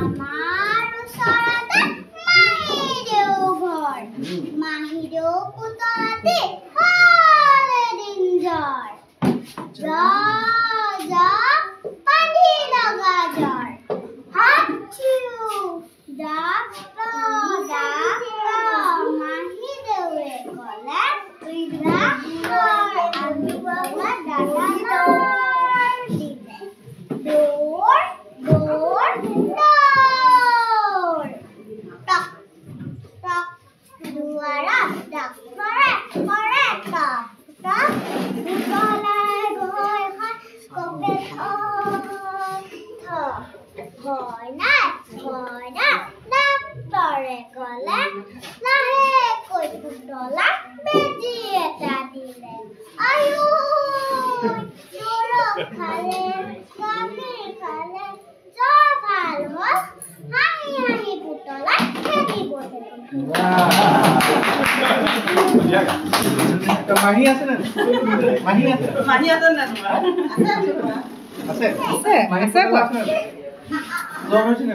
আমাৰ ওচৰতে মাহীদেউ ঘৰ মাহীদেউ পুতলাতে হ'ল এদিন জ্বৰ পানী লগা জ্বৰ হাতছিও মাহীদেউৱে ক'লে আমি বগা দাদা দিলে দৌৰ দৌৰ দৌৰ টক টক দুৱাৰত ডাক্তৰে কৰে টক টক পুতলাই গৈ কপে ভয় নাই ডাক্তৰে ক'লে লাহেকৈ পুতলাক বেজী এটা দিলে আয়ো দৰৱ খালে গাখীৰ খালে জ্বৰ ভাল হ'ল হাঁহি হাঁহি পুতলাই খেলিবলৈ মাহী আছে নে মাহী আছে নে আছে আছে জ্বৰ হৈছে নে